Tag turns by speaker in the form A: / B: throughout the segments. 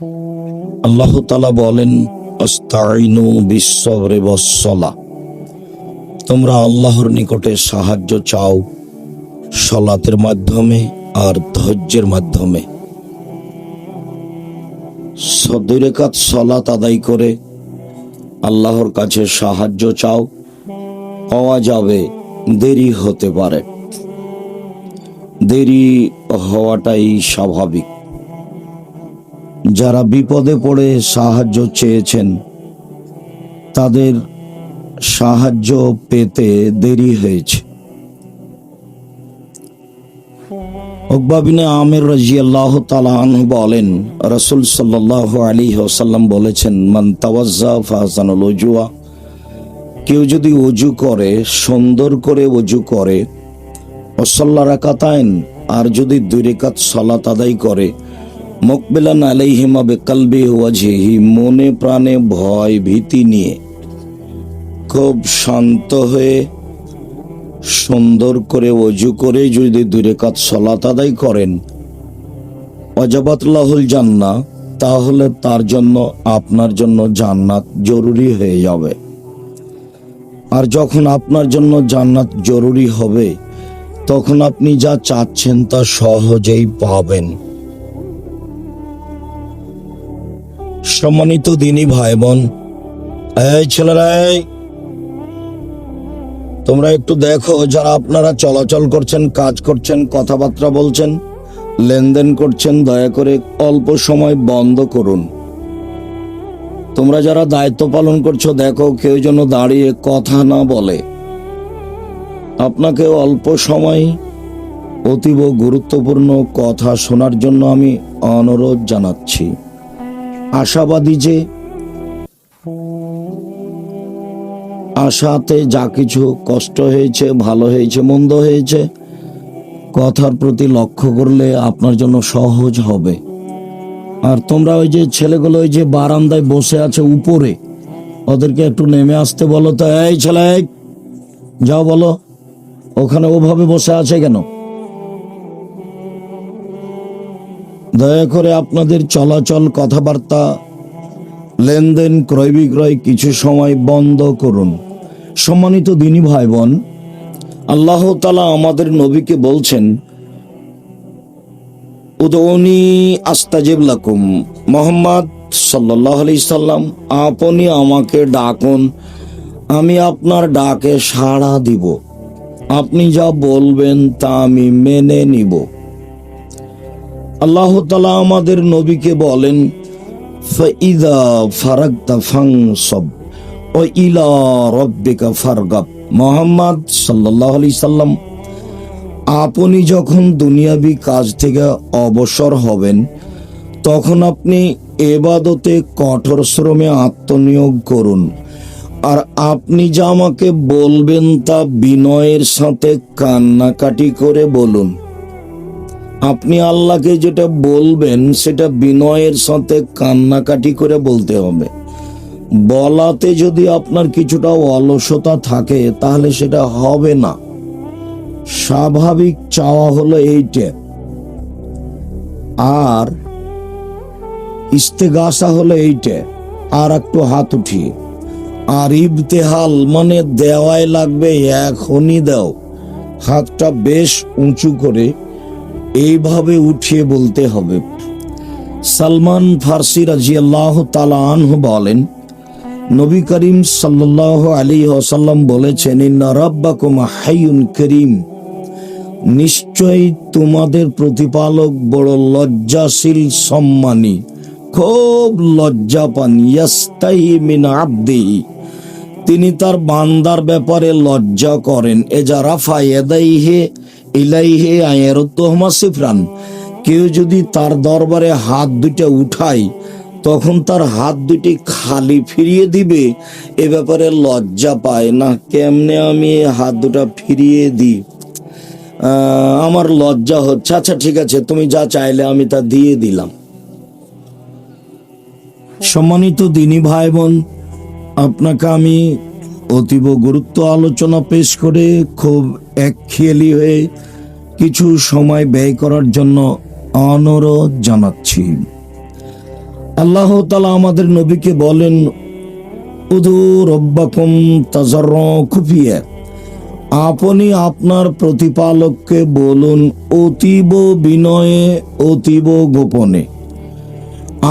A: আল্লাহ তাআলা বলেন, আস্তাইনু বিস-সবরি ওয়াস-সালাহ, তোমরা আল্লাহর নিকটে সাহায্য চাও সালাতের মাধ্যমে আর ধৈর্যের মাধ্যমে। 2 রাকাত সালাত আদায় করে আল্লাহর কাছে সাহায্য চাও, পাওয়া যাবে, দেরি হতে পারে, দেরি হওয়াটাই স্বাভাবিক। যারা বিপদে পড়ে সাহায্য চেয়েছেন তাদের সাহায্য পেতে দেরি হয়েছে। উকবা বিন আমির রাদিয়াল্লাহু তাআলা আনহু বলেন, রাসূল সাল্লাল্লাহু আলাইহি ওয়াসাল্লাম বলেছেন, মান তাওয়াজ্জা ফাহসানাল উজুয়া, কেউ যদি ওযু করে, সুন্দর করে ওযু করে, ওয়াসাল্লা রাকাতাইন, আর যদি 2 রাকাত সালাত আদায় করে, মুকবিলান আলাইহিমা বিকলবি ওয়াজহিহি, মনে প্রাণে ভয় ভীতি নিয়ে খুব শান্ত হয়ে সুন্দর করে ওযু করে যদি 2 রাকাত সালাত আদায় করেন, ওয়াজাবাত লাহুল জান্নাহ, তাহলে তার জন্য, আপনার জন্য জান্নাত জরুরি হয়ে যাবে। আর যখন আপনার জন্য জান্নাত জরুরি হবে, তখন আপনি যা চাচ্ছেন তা সহজেই পাবেন। সম্মানিত দিনী ভাই বোন, এই ছেলেরা, তোমরা একটু দেখো, যারা আপনারা চলাচল করছেন, কাজ করছেন, কথাবার্তা বলছেন, লেনদেন করছেন, দয়া করে অল্প সময় বন্ধ করুন। তোমরা যারা দায়িত্ব পালন করছো, দেখো কেউ যেন দাঁড়িয়ে কথা না বলে। আপনাকে অল্প সময় অতীব গুরুত্বপূর্ণ কথা শোনার জন্য আমি অনুরোধ জানাচ্ছি। আশাবাদী যে আশাতে যা কিছু কষ্ট হয়েছে, ভালো হয়েছে, মন্দ হয়েছে, কথার প্রতি লক্ষ্য করলে আপনার জন্য সহজ হবে। আর তোমরা ওই যে ছেলেগুলো ওই যে বারান্দায় বসে আছে উপরে, ওদেরকে একটু নেমে আসতে বলো তো। এই ছেলে, যাও বলো, ওখানে ওভাবে বসে আছে কেন? দয়া করে আপনাদের চলাচল, কথাবার্তা, লেনদেন, ক্রয় বিক্রয় কিছু সময় বন্ধ করুন। সম্মানিত দিনী ভাই বোন, আল্লাহ তাআলা আমাদের নবীকে বলছেন, উদউনি আস্তাজিব লাকুম, মুহাম্মদ সাল্লাল্লাহু আলাইহি সাল্লাম, আপনি আমাকে ডাকুন, আমি আপনার ডাকে সাড়া দিব, আপনি যা বলবেন তা আমি মেনে নিব। আল্লাহ তাআলা আমাদের নবীকে বলেন, ফাইদা ফারাগতা ফানসব ওয়া ইলা রাব্বিকা ফারগাব। মুহাম্মদ সাল্লাল্লাহু আলাইহি সাল্লাম, আপনি যখন দুনিয়াবি কাজ থেকে অবসর হবেন, তখন আপনি ইবাদতে কঠোর শ্রমে আত্মনিয়োগ করুন। আর আপনি যা আমাকে বলবেন তা বিনয়ের সাথে কান্নাকাটি করে বলুন। আপনি আল্লাহকে যেটা বলবেন সেটা বিনয়ের সাথে কান্নাকাটি করে বলতে হবে। বলাতে যদি আপনার কিছুটা অলসতা থাকে, তাহলে সেটা হবে না। স্বাভাবিক চাওয়া হলো এইটা, আর ইস্তেগাসা হলো এইটা, আর একটু হাত উঠিয়ে। আর ইবতেহাল মানে দেওয়াই লাগবে, এখনই দাও, হাতটা বেশ উঁচু করে এইভাবে উঠিয়ে বলতে হবে। সালমান ফারসি রাদিয়াল্লাহু তাআলা আনহু বলেন, নবী করিম সাল্লাল্লাহু আলাইহি ওয়াসাল্লাম বলেছেন, ইন্না রাব্বাকুম হাইয়ুন করিম, নিশ্চয়ই তোমাদের প্রতিপালক বড় লজ্জাশীল, সম্মানী, খুব লজ্জা পান। ইয়াস্তাহি মিন আবদিহি, তিনি তার বান্দার ব্যাপারে লজ্জা করেন। এজা রাফা ইয়াদাইহি ইলাইহি আয়ারুদ্দুহুমা সিফরান, কেউ যদি তার দরবারে হাত দুটো উঠায়, তখন তার হাত দুটি খালি ফিরিয়ে দিবে, এ ব্যাপারে লজ্জা পায় না। কেমনে আমি হাত দুটা ফিরিয়ে দিই, আমার লজ্জা হচ্ছে। আচ্ছা ঠিক আছে, তুমি যা চাইলে আমি তা দিয়ে দিলাম। সম্মানিত দিনী ভাই বোন, আপনাকে আমি অতীব গুরুত্ব আলোচনা পেশ করে খুব একখেয়ালি হয়ে কিছু সময় ব্যয় করার জন্য অনুরোধ জানাচ্ছি। আল্লাহ তাআলা আমাদের নবীকে বলেন, উদু রব্বাকুম তাজাররুআন খুফিয়া, আপনি আপনার প্রতিপালককে বলুন অতীব বিনয়ে, অতীব গোপনে।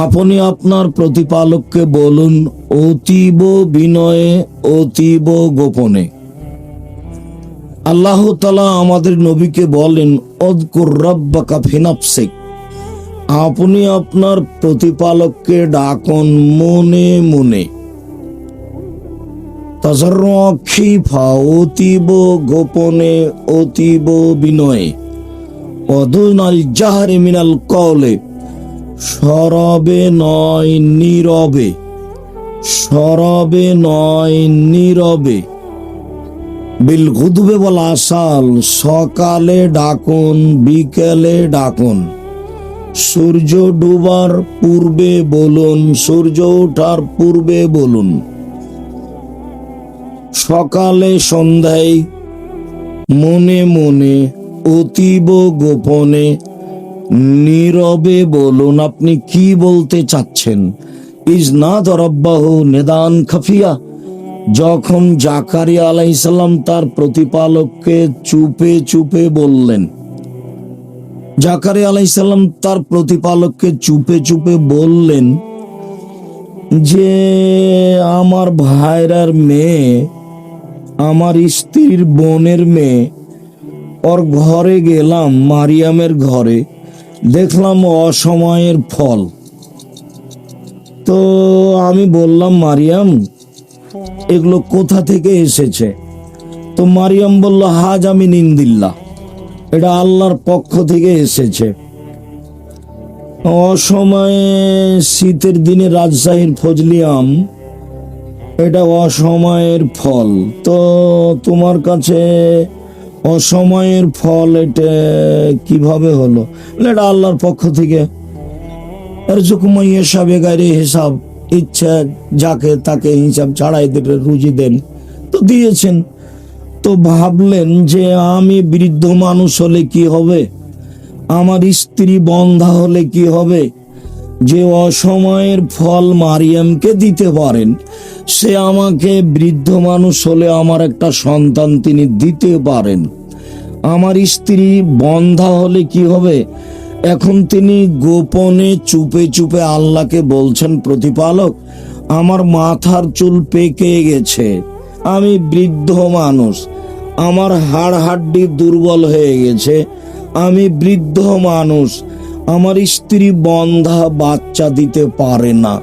A: আপনি আপনার প্রতিপালককে বলুন অতীব বিনয়ে, অতীব গোপনে। আল্লাহ তাআলা আমাদের নবীকে বলেন উযকুর রাব্বাকা ফি নাফসিক, আপনি আপনার প্রতিপালককে ডাকুন মনে মনে। তাজাররুআন খিফা, অতীব গোপনে, অতীব বিনয়ে। ওয়াদুনাল জাহরি মিনাল কওলে, সরবে নয় নীরবে, সরবে নয় নীরবে। বিল গুদবে ওয়াল আসাল, সকালে ডাকুন বিকেলে ডাকুন। সূর্য ডুবার পূর্বে বলুন, সূর্য ওঠার পূর্বে বলুন। সকালে সন্ধ্যায় মনে মনে, অতীব গোপনে, নীরবে বলুন আপনি কি বলতে চাচ্ছেন। ইজনাদ রব্বাহু নিদান খাফিয়া, যখন জাকারিয়া আলাইহিস সালাম তার প্রতিপালককে চুপে চুপে বললেন, জাকারিয়া আলাইহিস সালাম তার প্রতিপালককে চুপে চুপে বললেন যে আমার ভাইরার মেয়ে, আমার স্ত্রীর বোনের মেয়ে, ওর ঘরে গেলাম, মারিয়ামের ঘরে, দেখলাম অসময়ের ফল। তো আমি বললাম, মারিয়াম এগুলো কোথা থেকে এসেছে? তো মারিয়াম বলল, হাজা মিন ইনদিল্লাহ, এটা আল্লাহর পক্ষ থেকে এসেছে। অসময়ে শীতের দিনে রাজশাহীর ফজলি আম, এটা অসময়ের ফল। তো তোমার কাছে অসময়ের ফল এটা কিভাবে হলো? এটা আল্লাহর পক্ষ থেকে। হিসাব, ইচ্ছা যাকে তাকে হিসাব ছাড়াই রুজি দেন, তো দিয়েছেন। তো ভাবলেন যে আমি বৃদ্ধ মানুষ হলে কি হবে, আমার স্ত্রী বন্ধা হলে কি হবে, যে অসময়ের ফল মারিয়ামকে দিতে পারেন, সে আমাকে বৃদ্ধ মানুষ হলে আমার একটা সন্তান তিনি দিতে পারেন। আমার স্ত্রী বন্ধা হলে কি হবে? এখন তিনি গোপনে চুপে চুপে আল্লাহকে বলছেন, প্রতিপালক আমার মাথার চুল পেকে গেছে, আমি বৃদ্ধ মানুষ, আমার হাড় হাড্ডি দুর্বল হয়ে গেছে, আমি বৃদ্ধ মানুষ, আমার স্ত্রী বন্ধা, বাচ্চা দিতে পারে না,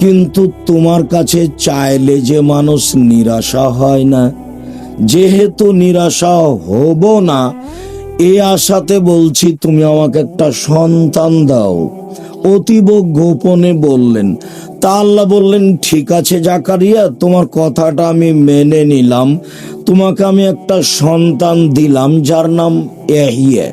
A: কিন্তু তোমার কাছে চাইলে যে মানুষ নিরাশা হয় না, যেহেতু নিরাশা হব না এই আশাতে বলছি তুমি আমাকে একটা সন্তান দাও। অতীব গোপনে বললেন। তা আল্লাহ বললেন, ঠিক আছে জাকারিয়া, তোমার কথাটা আমি মেনে নিলাম, তোমাকে আমি একটা সন্তান দিলাম যার নাম ইয়াহিয়া।